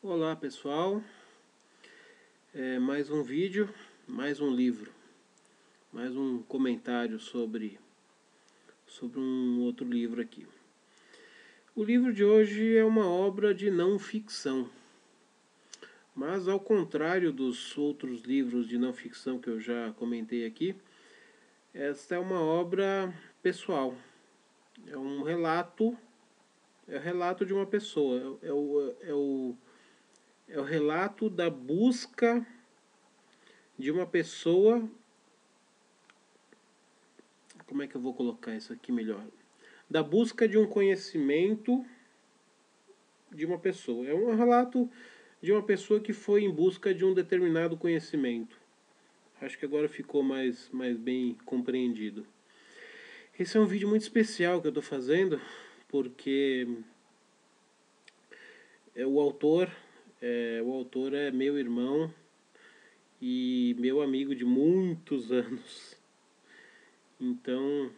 Olá pessoal, mais um vídeo, mais um livro, mais um comentário sobre um outro livro aqui. O livro de hoje é uma obra de não ficção, mas ao contrário dos outros livros de não ficção que eu já comentei aqui, esta é uma obra pessoal, é um relato, é o relato de uma pessoa, é o relato da busca de uma pessoa. Como é que eu vou colocar isso aqui melhor? Da busca de um conhecimento de uma pessoa. É um relato de uma pessoa que foi em busca de um determinado conhecimento. Acho que agora ficou mais bem compreendido. Esse é um vídeo muito especial que eu estou fazendo, porque o autor é meu irmão e meu amigo de muitos anos. Então,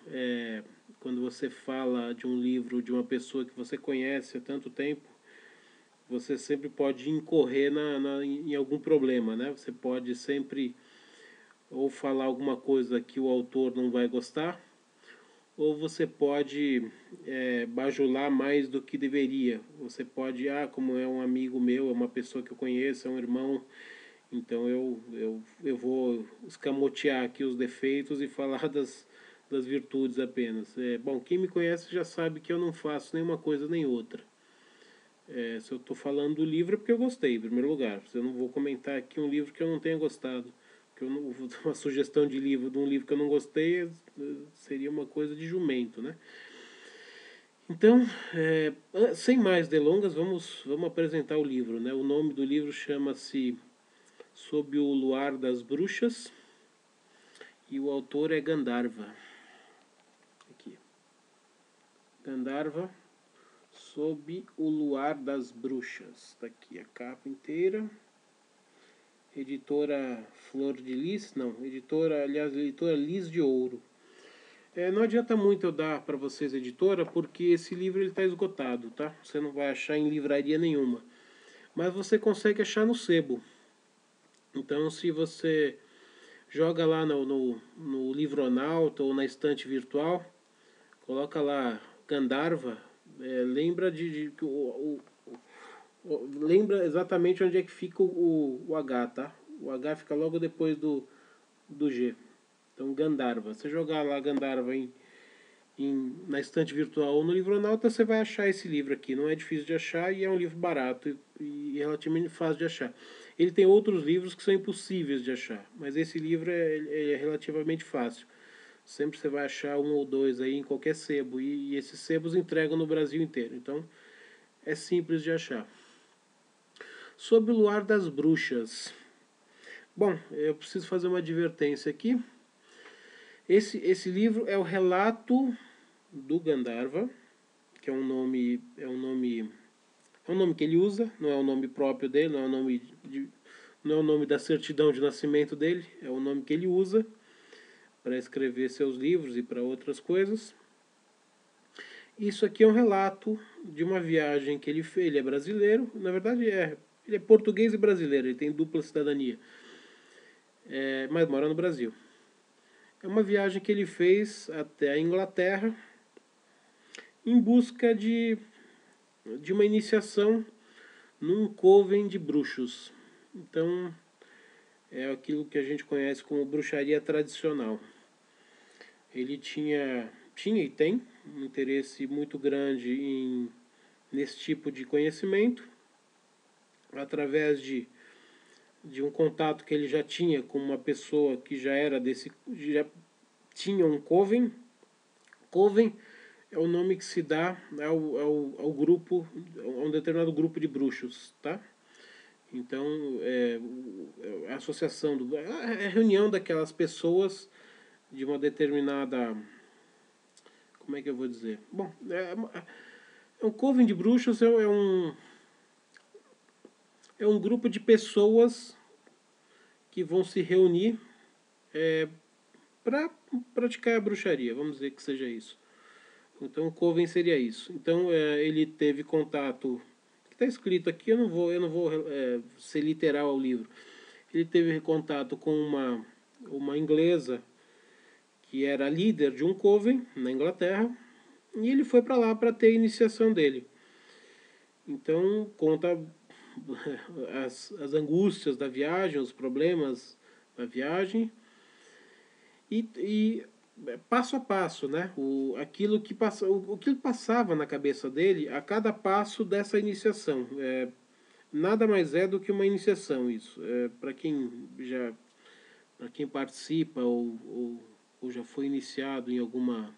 quando você fala de um livro de uma pessoa que você conhece há tanto tempo, você sempre pode incorrer em algum problema, né? Você pode sempre ou falar alguma coisa que o autor não vai gostar, ou você pode bajular mais do que deveria. Você pode, como é um amigo meu, é uma pessoa que eu conheço, é um irmão, então eu vou escamotear aqui os defeitos e falar das virtudes apenas. Bom, quem me conhece já sabe que eu não faço nenhuma coisa nem outra. Se eu estou falando do livro é porque eu gostei, em primeiro lugar. Eu não vou comentar aqui um livro que eu não tenha gostado. Que eu não, uma sugestão de livro de um livro que eu não gostei seria uma coisa de jumento, né? Então, sem mais delongas, vamos apresentar o livro, né? O nome do livro chama-se Sob o Luar das Bruxas e o autor é Gandharva. Aqui. Gandharva, Sob o Luar das Bruxas. Está aqui a capa inteira. Editora Flor de Lis, não, editora Lis de Ouro. Não adianta muito eu dar para vocês, editora, porque esse livro está esgotado, tá? Você não vai achar em livraria nenhuma. Mas você consegue achar no sebo. Então, se você joga lá no Livronauta ou na estante virtual, coloca lá Gandharva, lembra lembra exatamente onde é que fica o H, tá? O H fica logo depois do G. Então, Gandharva. Você jogar lá Gandharva na estante virtual ou no Livronauta, você vai achar esse livro aqui. Não é difícil de achar e é um livro barato e relativamente fácil de achar. Ele tem outros livros que são impossíveis de achar, mas esse livro é relativamente fácil. Sempre você vai achar um ou dois aí em qualquer sebo e esses sebos entregam no Brasil inteiro. Então, é simples de achar. Sob o Luar das Bruxas. Bom, eu preciso fazer uma advertência aqui. Esse livro é o relato do Gandharva, que é um nome que ele usa, não é o nome próprio dele, não é o nome da certidão de nascimento dele, é o nome que ele usa para escrever seus livros e para outras coisas. Isso aqui é um relato de uma viagem que ele fez. Ele é brasileiro, na verdade ele é português e brasileiro, ele tem dupla cidadania, mas mora no Brasil. É uma viagem que ele fez até a Inglaterra em busca de uma iniciação num coven de bruxos. Então, é aquilo que a gente conhece como bruxaria tradicional. Ele tinha e tem um interesse muito grande nesse tipo de conhecimento, através de um contato que ele já tinha com uma pessoa que já tinha um coven. Coven é o nome que se dá ao grupo, a um determinado grupo de bruxos, tá? Então, a associação, a reunião daquelas pessoas de uma determinada. Como é que eu vou dizer? Bom, um coven de bruxos é um grupo de pessoas que vão se reunir para praticar a bruxaria, vamos dizer que seja isso. Então, o coven seria isso. Então, ele teve contato que está escrito aqui, eu não vou ser literal ao livro. Ele teve contato com uma inglesa que era líder de um coven na Inglaterra, e ele foi para lá para ter a iniciação dele. Então, conta as angústias da viagem, os problemas da viagem, e passo a passo, né? O que passava na cabeça dele a cada passo dessa iniciação. Nada mais é do que uma iniciação isso. Para quem participa ou já foi iniciado em alguma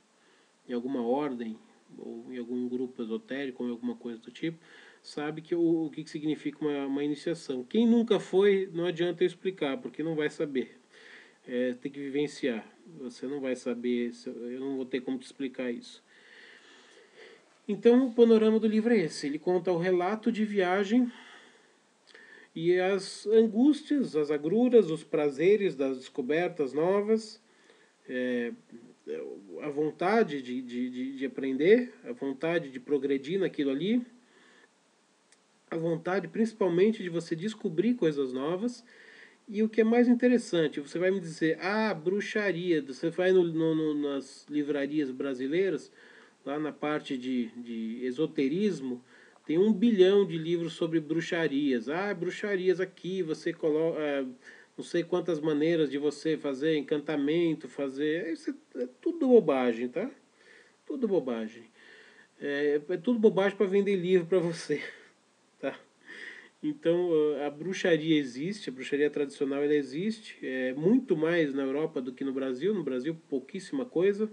ordem ou em algum grupo esotérico ou em alguma coisa do tipo, sabe que o que significa uma iniciação. Quem nunca foi, não adianta eu explicar, porque não vai saber. Tem que vivenciar. Você não vai saber, eu não vou ter como te explicar isso. Então, o panorama do livro é esse. Ele conta o relato de viagem e as angústias, as agruras, os prazeres das descobertas novas, a vontade de aprender, a vontade de progredir naquilo ali, a vontade principalmente de você descobrir coisas novas. E o que é mais interessante, você vai me dizer, bruxaria, você vai nas livrarias brasileiras, lá na parte de esoterismo, tem 1 bilhão de livros sobre bruxarias. Bruxarias aqui, você coloca não sei quantas maneiras de você fazer encantamento, isso é tudo bobagem, tá? Tudo bobagem. É tudo bobagem para vender livro para você, tá? Então, a bruxaria existe, a bruxaria tradicional ela existe, muito mais na Europa do que no Brasil. No Brasil, pouquíssima coisa.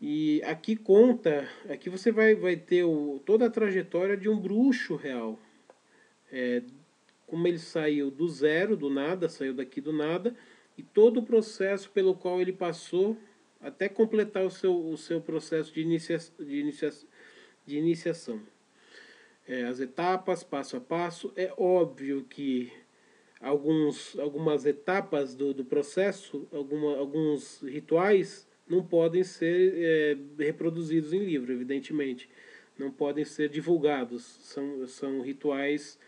E aqui você vai ter toda a trajetória de um bruxo real. Como ele saiu do zero, do nada, saiu daqui do nada, e todo o processo pelo qual ele passou até completar o seu processo de iniciação. As etapas, passo a passo. É óbvio que algumas etapas do processo, alguns rituais, não podem ser reproduzidos em livro, evidentemente. Não podem ser divulgados. São rituais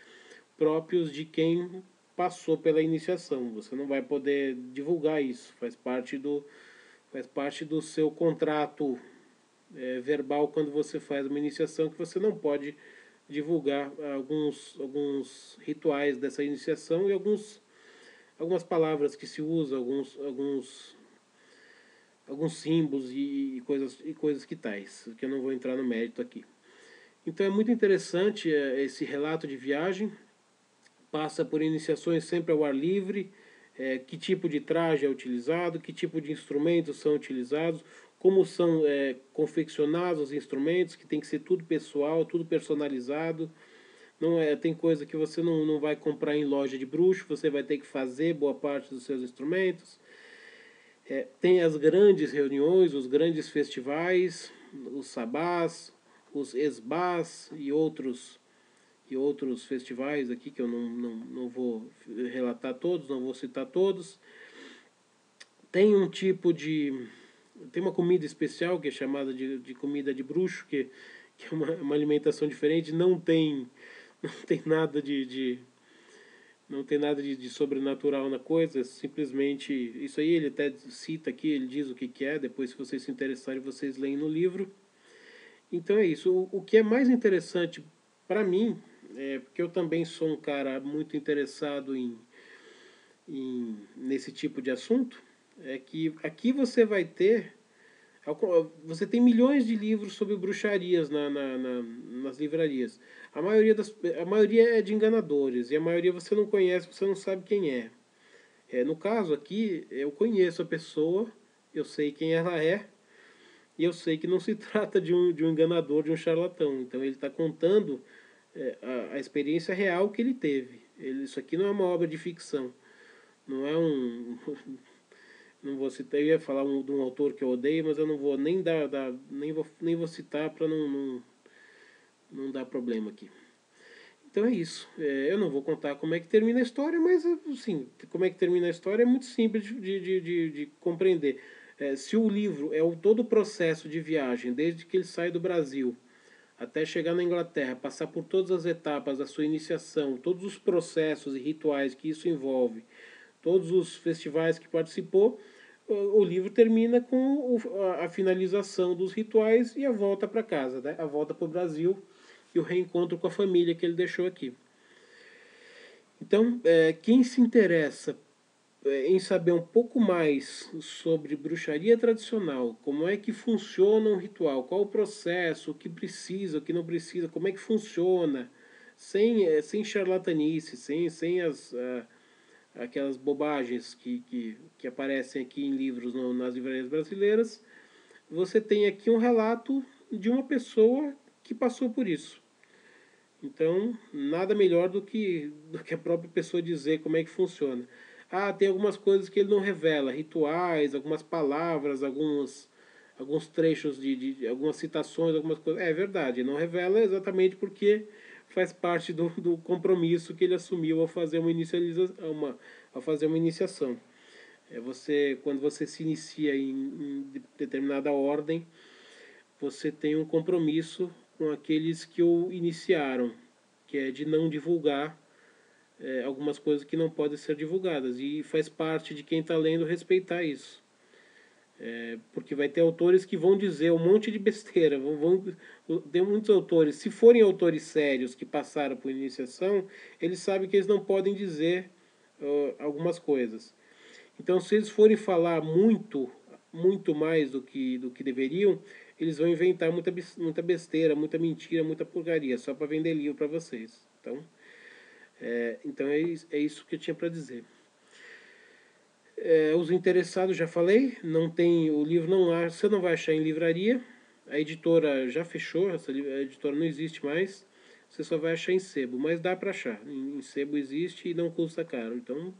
próprios de quem passou pela iniciação. Você não vai poder divulgar isso. Faz parte do seu contrato verbal quando você faz uma iniciação, que você não pode divulgar alguns rituais dessa iniciação e algumas palavras que se usam, alguns símbolos e coisas que tais, que eu não vou entrar no mérito aqui. Então é muito interessante esse relato de viagem, passa por iniciações sempre ao ar livre, que tipo de traje é utilizado, que tipo de instrumentos são utilizados, como são confeccionados os instrumentos, que tem que ser tudo pessoal, tudo personalizado. Não tem coisa que você não vai comprar em loja de bruxo, você vai ter que fazer boa parte dos seus instrumentos. Tem as grandes reuniões, os grandes festivais, os sabás, os esbás e outros festivais aqui que eu não vou relatar todos, não vou citar todos. Tem tem uma comida especial que é chamada de comida de bruxo, que é uma alimentação diferente. Não tem nada não tem nada de sobrenatural na coisa, simplesmente isso aí. Ele até cita aqui, ele diz o que é, depois se vocês se interessarem vocês leem no livro. Então é isso. O que é mais interessante para mim, porque eu também sou um cara muito interessado nesse tipo de assunto, é que aqui você tem milhões de livros sobre bruxarias nas livrarias. A maioria é de enganadores, e a maioria você não conhece, você não sabe quem é. No caso aqui, eu conheço a pessoa, eu sei quem ela é, e eu sei que não se trata de um enganador, de um charlatão. Então ele está contando a experiência real que ele teve. Isso aqui não é uma obra de ficção. Não é um. Não vou citar, eu ia falar de um autor que eu odeio, mas eu não vou nem vou citar para não dar problema aqui. Então é isso. Eu não vou contar como é que termina a história, mas assim, como é que termina a história é muito simples de compreender. Se o livro todo o processo de viagem, desde que ele sai do Brasil até chegar na Inglaterra, passar por todas as etapas da sua iniciação, todos os processos e rituais que isso envolve, todos os festivais que participou, o livro termina com a finalização dos rituais e a volta para casa, né? A volta para o Brasil e o reencontro com a família que ele deixou aqui. Então, quem se interessa em saber um pouco mais sobre bruxaria tradicional, como é que funciona um ritual, qual o processo, o que precisa, o que não precisa, como é que funciona, sem charlatanice, sem aquelas bobagens que aparecem aqui em livros nas livrarias brasileiras, você tem aqui um relato de uma pessoa que passou por isso. Então, nada melhor do que a própria pessoa dizer como é que funciona. Ah, tem algumas coisas que ele não revela, rituais, algumas palavras, alguns trechos de algumas citações, algumas coisas. É verdade, não revela exatamente porque faz parte do compromisso que ele assumiu ao fazer ao fazer uma iniciação. Quando você se inicia em determinada ordem, você tem um compromisso com aqueles que o iniciaram, que é de não divulgar algumas coisas que não podem ser divulgadas. E faz parte de quem está lendo respeitar isso. Porque vai ter autores que vão dizer um monte de besteira. Tem muitos autores, se forem autores sérios que passaram por iniciação, eles sabem que eles não podem dizer algumas coisas. Então, se eles forem falar muito mais do que deveriam, eles vão inventar muita besteira, muita mentira, muita porcaria, só para vender livro para vocês. Então é isso que eu tinha para dizer. Os interessados, já falei, não tem o livro, você não vai achar em livraria. A editora já fechou, a editora não existe mais. Você só vai achar em sebo, mas dá para achar. Em sebo existe e não custa caro. Então,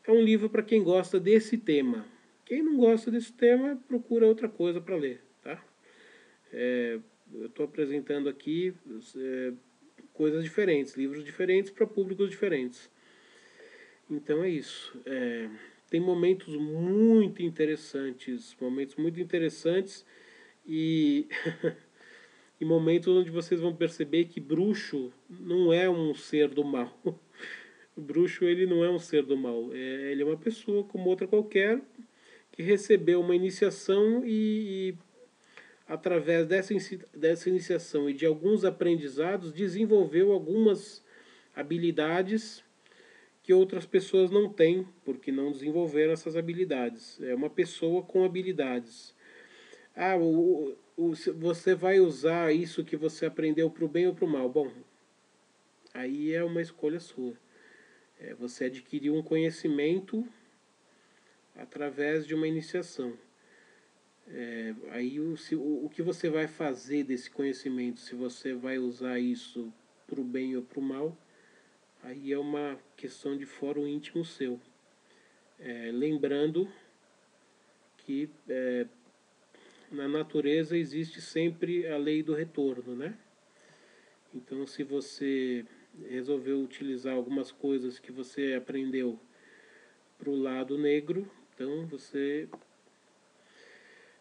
é um livro para quem gosta desse tema. Quem não gosta desse tema, procura outra coisa para ler, tá? Eu estou apresentando aqui coisas diferentes, livros diferentes para públicos diferentes. Então é isso. Tem momentos muito interessantes e, e momentos onde vocês vão perceber que bruxo não é um ser do mal. O bruxo ele não é um ser do mal, ele é uma pessoa como outra qualquer que recebeu uma iniciação e através dessa iniciação e de alguns aprendizados desenvolveu algumas habilidades que outras pessoas não têm, porque não desenvolveram essas habilidades. É uma pessoa com habilidades. Ah, você vai usar isso que você aprendeu para o bem ou para o mal? Bom, aí é uma escolha sua. Você adquiriu um conhecimento através de uma iniciação. Aí o que você vai fazer desse conhecimento, se você vai usar isso para o bem ou para o mal, aí é uma questão de fórum íntimo seu. Lembrando que na natureza existe sempre a lei do retorno, né? Então, se você resolveu utilizar algumas coisas que você aprendeu para o lado negro, então você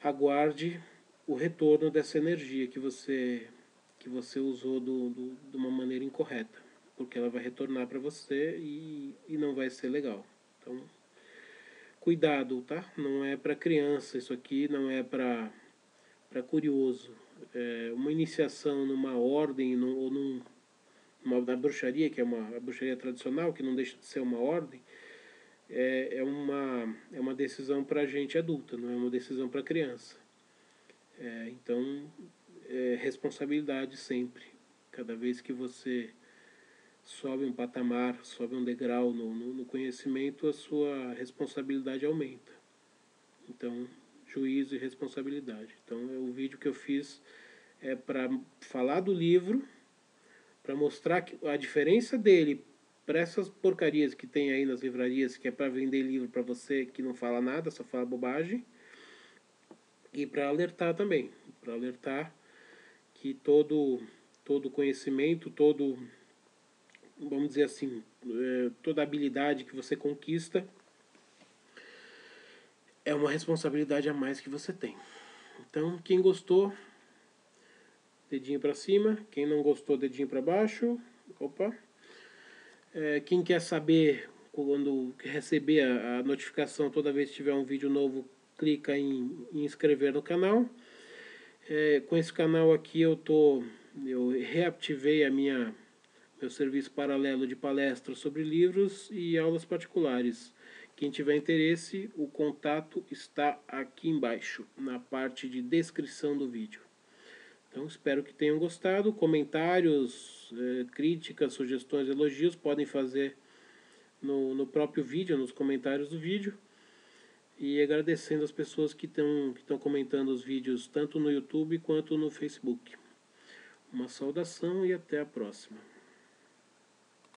aguarde o retorno dessa energia que você usou de uma maneira incorreta, porque ela vai retornar para você e não vai ser legal. Então, cuidado, tá? Não é para criança, isso aqui não é para curioso. Uma iniciação numa ordem ou da bruxaria, que é a bruxaria tradicional, que não deixa de ser uma ordem, é uma decisão para gente adulta, não é uma decisão para criança. Então, responsabilidade sempre. Cada vez que você sobe um patamar, sobe um degrau no conhecimento, a sua responsabilidade aumenta. Então, juízo e responsabilidade. Então, o vídeo que eu fiz é para falar do livro, para mostrar a diferença dele para essas porcarias que tem aí nas livrarias, que é para vender livro para você que não fala nada, só fala bobagem, e para alertar também, para alertar que todo conhecimento, vamos dizer assim, toda habilidade que você conquista é uma responsabilidade a mais que você tem. Então, quem gostou, dedinho para cima. Quem não gostou, dedinho para baixo. Opa. Quem quer saber quando receber a notificação toda vez que tiver um vídeo novo, clica em inscrever no canal. Com esse canal aqui eu reativei meu serviço paralelo de palestras sobre livros e aulas particulares. Quem tiver interesse, o contato está aqui embaixo, na parte de descrição do vídeo. Então espero que tenham gostado. Comentários, críticas, sugestões, elogios podem fazer no próprio vídeo, nos comentários do vídeo. E agradecendo as pessoas que estão comentando os vídeos tanto no YouTube quanto no Facebook. Uma saudação e até a próxima.